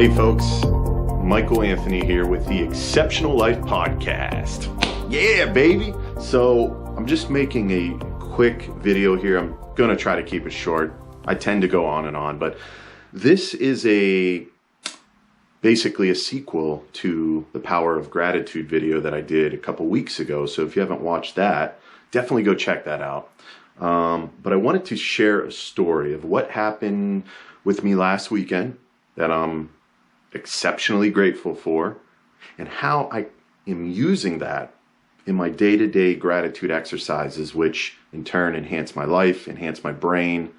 Hey folks, Michael Anthony here with the Exceptional Life Podcast. Yeah, baby! So I'm just making a quick video here. I'm gonna try to keep it short. I tend to go on and on, but this is basically a sequel to the Power of Gratitude video that I did a couple weeks ago. So if you haven't watched that, definitely go check that out. But I wanted to share a story of what happened with me last weekend that I'm exceptionally grateful for, and how I am using that in my day-to-day gratitude exercises, which in turn enhance my life, enhance my brain,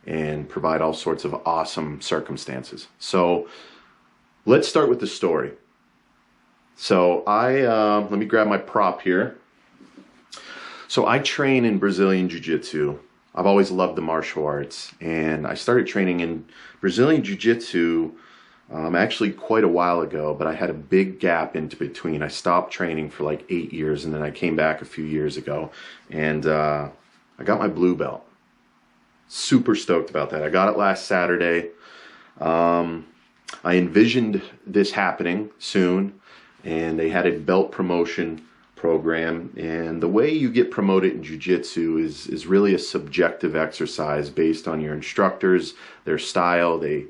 and provide all sorts of awesome circumstances. So let's start with the story. So let me grab my prop here. So I train in Brazilian Jiu-Jitsu. I've always loved the martial arts, and I started training in Brazilian Jiu-Jitsu actually quite a while ago, but I had a big gap in between. I stopped training for like 8 years, and then I came back a few years ago, and I got my blue belt. Super stoked about that. I got it last Saturday. I envisioned this happening soon, and they had a belt promotion program, and the way you get promoted in jiu-jitsu is really a subjective exercise based on your instructors, their style. They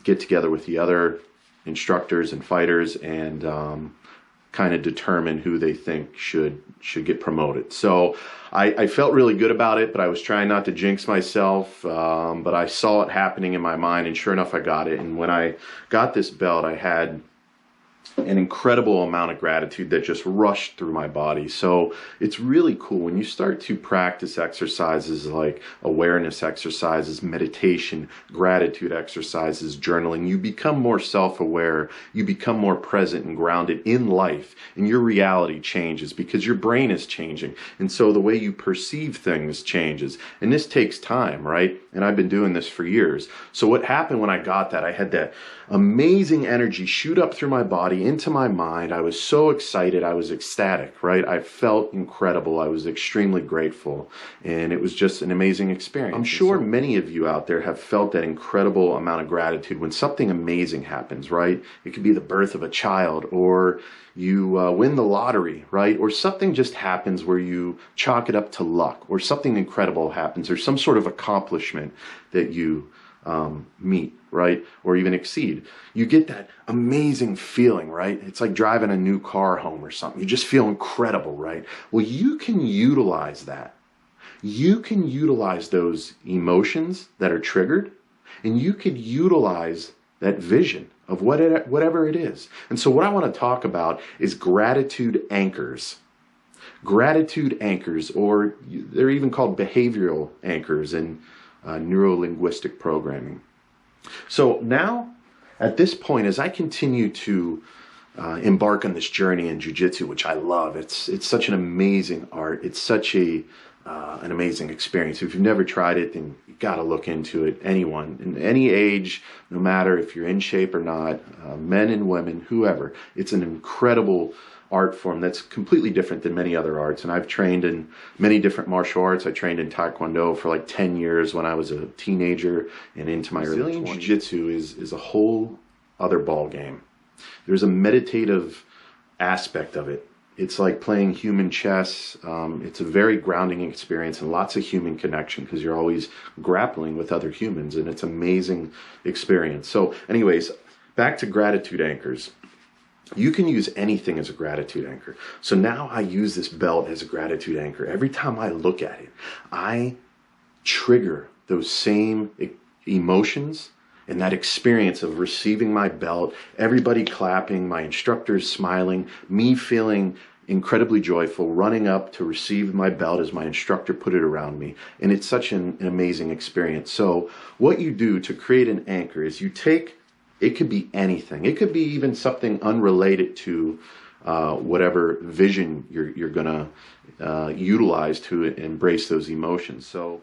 get together with the other instructors and fighters and kind of determine who they think should get promoted. So I felt really good about it, but I was trying not to jinx myself. But I saw it happening in my mind, and sure enough, I got it. And when I got this belt, I had an incredible amount of gratitude that just rushed through my body. So it's really cool when you start to practice exercises like awareness exercises, meditation, gratitude exercises, journaling. You become more self-aware, you become more present and grounded in life, and your reality changes because your brain is changing. And so the way you perceive things changes. And this takes time, right? And I've been doing this for years. So what happened when I got that, I had that amazing energy shoot up through my body into my mind. I was so excited. I was ecstatic, right? I felt incredible. I was extremely grateful, and it was just an amazing experience. I'm sure many of you out there have felt that incredible amount of gratitude when something amazing happens, right? It could be the birth of a child, or you win the lottery, right? Or something just happens where you chalk it up to luck, or something incredible happens, or some sort of accomplishment that you meet, right? Or even exceed. You get that amazing feeling, right? It's like driving a new car home or something. You just feel incredible, right? Well, you can utilize that. You can utilize those emotions that are triggered, and you could utilize that vision of whatever it is. And so what I want to talk about is gratitude anchors. Gratitude anchors, or they're even called behavioral anchors in neuro-linguistic programming. So now, at this point, as I continue to embark on this journey in jiu-jitsu, which I love, it's such an amazing art. It's such an amazing experience. If you've never tried it, then you got to look into it. Anyone, in any age, no matter if you're in shape or not, men and women, whoever, it's an incredible art form that's completely different than many other arts. And I've trained in many different martial arts. I trained in Taekwondo for like 10 years when I was a teenager and into my early 20s. Brazilian Jiu-Jitsu is a whole other ball game. There's a meditative aspect of it. It's like playing human chess. It's a very grounding experience and lots of human connection because you're always grappling with other humans, and it's an amazing experience. So anyways, back to gratitude anchors. You can use anything as a gratitude anchor. So now I use this belt as a gratitude anchor. Every time I look at it, I trigger those same emotions and that experience of receiving my belt, everybody clapping, my instructors smiling, me feeling incredibly joyful, running up to receive my belt as my instructor put it around me. And it's such an amazing experience. So what you do to create an anchor is you take, it could be anything. It could be even something unrelated to whatever vision you're going to utilize to embrace those emotions. So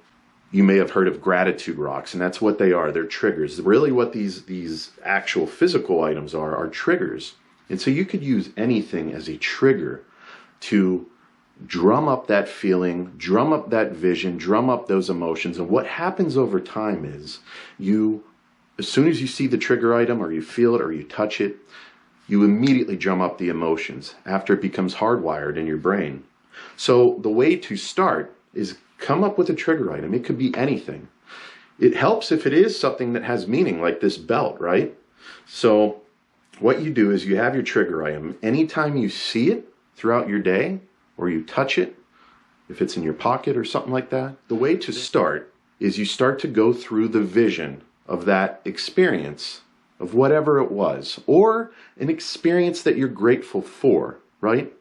you may have heard of gratitude rocks, and that's what they are. They're triggers. Really what these actual physical items are triggers. And so you could use anything as a trigger to drum up that feeling, drum up that vision, drum up those emotions. And what happens over time is you as soon as you see the trigger item or you feel it or you touch it, you immediately drum up the emotions after it becomes hardwired in your brain. So the way to start is come up with a trigger item. It could be anything. It helps if it is something that has meaning, like this belt, right? So what you do is you have your trigger item. Anytime you see it throughout your day or you touch it, if it's in your pocket or something like that, the way to start is you start to go through the vision of that experience, of whatever it was, or an experience that you're grateful for, right?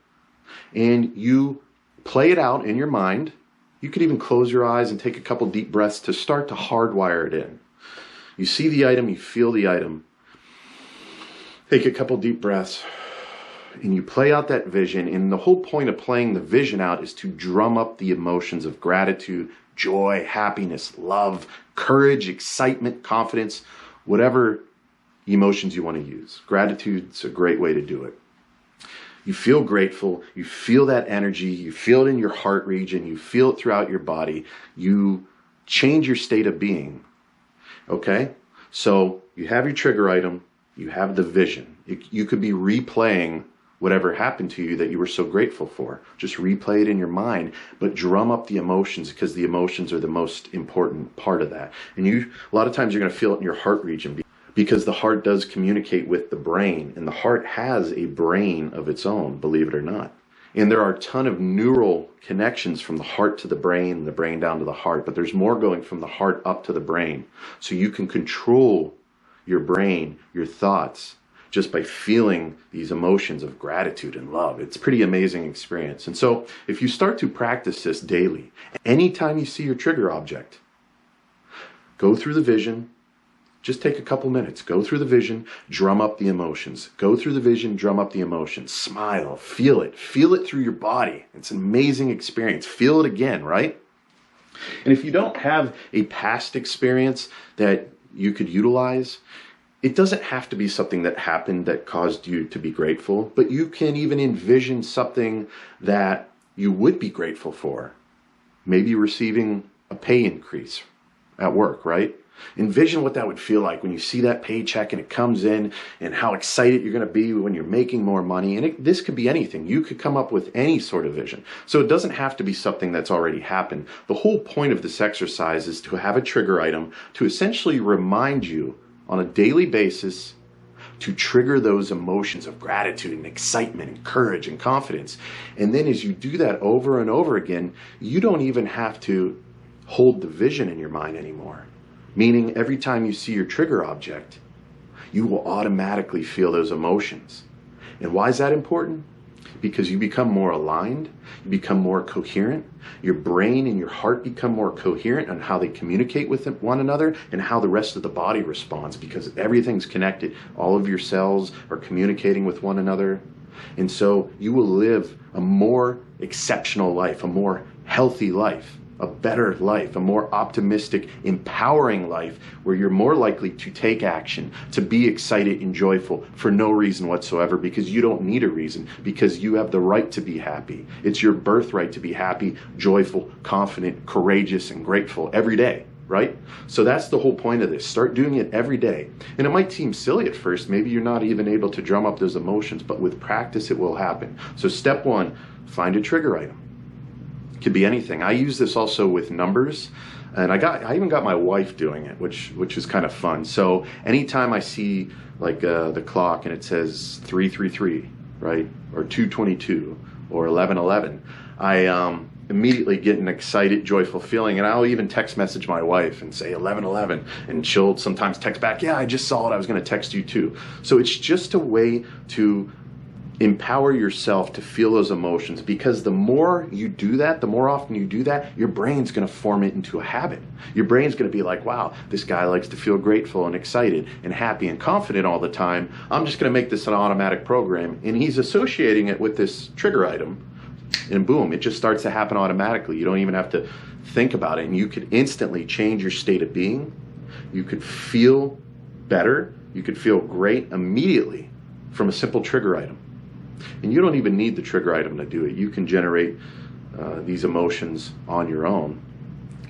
And you play it out in your mind. You could even close your eyes and take a couple deep breaths to start to hardwire it in. You see the item, you feel the item. Take a couple deep breaths and you play out that vision. And the whole point of playing the vision out is to drum up the emotions of gratitude, joy, happiness, love, courage, excitement, confidence, whatever emotions you want to use. Gratitude's a great way to do it. You feel grateful, you feel that energy, you feel it in your heart region, you feel it throughout your body, you change your state of being. Okay? So you have your trigger item, you have the vision. You could be replaying whatever happened to you that you were so grateful for. Just replay it in your mind, but drum up the emotions, because the emotions are the most important part of that. And a lot of times you're going to feel it in your heart region, because the heart does communicate with the brain, and the heart has a brain of its own, believe it or not. And there are a ton of neural connections from the heart to the brain down to the heart, but there's more going from the heart up to the brain. So you can control your brain, your thoughts, just by feeling these emotions of gratitude and love. It's a pretty amazing experience. And so if you start to practice this daily, anytime you see your trigger object, go through the vision. Just take a couple minutes. Go through the vision, drum up the emotions. Go through the vision, drum up the emotions. Smile, feel it. Feel it through your body. It's an amazing experience. Feel it again, right? And if you don't have a past experience that you could utilize, it doesn't have to be something that happened that caused you to be grateful, but you can even envision something that you would be grateful for. Maybe receiving a pay increase at work, right? Envision what that would feel like when you see that paycheck and it comes in, and how excited you're going to be when you're making more money. And this could be anything. You could come up with any sort of vision. So it doesn't have to be something that's already happened. The whole point of this exercise is to have a trigger item to essentially remind you on a daily basis to trigger those emotions of gratitude and excitement and courage and confidence. And then as you do that over and over again, you don't even have to hold the vision in your mind anymore. Meaning every time you see your trigger object, you will automatically feel those emotions. And why is that important? Because you become more aligned, you become more coherent, your brain and your heart become more coherent on how they communicate with one another and how the rest of the body responds, because everything's connected. All of your cells are communicating with one another. And so you will live a more exceptional life, a more healthy life, a better life, a more optimistic, empowering life, where you're more likely to take action, to be excited and joyful for no reason whatsoever, because you don't need a reason, because you have the right to be happy. It's your birthright to be happy, joyful, confident, courageous, and grateful every day, right? So that's the whole point of this. Start doing it every day. And it might seem silly at first. Maybe you're not even able to drum up those emotions, but with practice it will happen. So step one, find a trigger item. Could be anything. I use this also with numbers, and I even got my wife doing it, which is kind of fun. So anytime I see like the clock and it says 333, right, or 222 or 1111, I immediately get an excited, joyful feeling, and I'll even text message my wife and say 1111, and she'll sometimes text back, yeah, I just saw it, I was going to text you too. So it's just a way to empower yourself to feel those emotions, because the more you do that, the more often you do that, your brain's going to form it into a habit. Your brain's going to be like, wow, this guy likes to feel grateful and excited and happy and confident all the time. I'm just going to make this an automatic program. And he's associating it with this trigger item, and boom, it just starts to happen automatically. You don't even have to think about it, and you could instantly change your state of being. You could feel better. You could feel great immediately from a simple trigger item. And you don't even need the trigger item to do it. You can generate these emotions on your own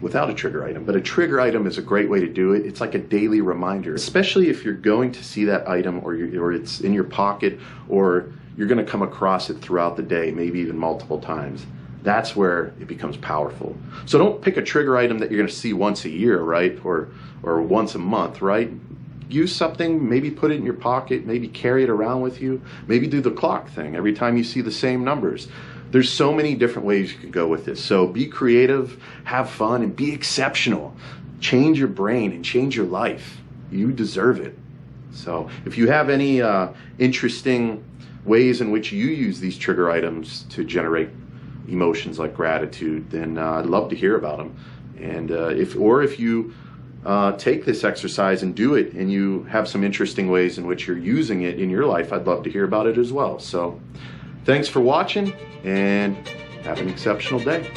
without a trigger item. But a trigger item is a great way to do it. It's like a daily reminder, especially if you're going to see that item or it's in your pocket or you're going to come across it throughout the day, maybe even multiple times. That's where it becomes powerful. So don't pick a trigger item that you're going to see once a year, right? Or once a month, right? Use something, maybe put it in your pocket, maybe carry it around with you, maybe do the clock thing every time you see the same numbers. There's so many different ways you can go with this. So be creative, have fun, and be exceptional. Change your brain and change your life. You deserve it. So if you have any interesting ways in which you use these trigger items to generate emotions like gratitude, then I'd love to hear about them. And if you take this exercise and do it, and you have some interesting ways in which you're using it in your life, I'd love to hear about it as well. So thanks for watching, and have an exceptional day.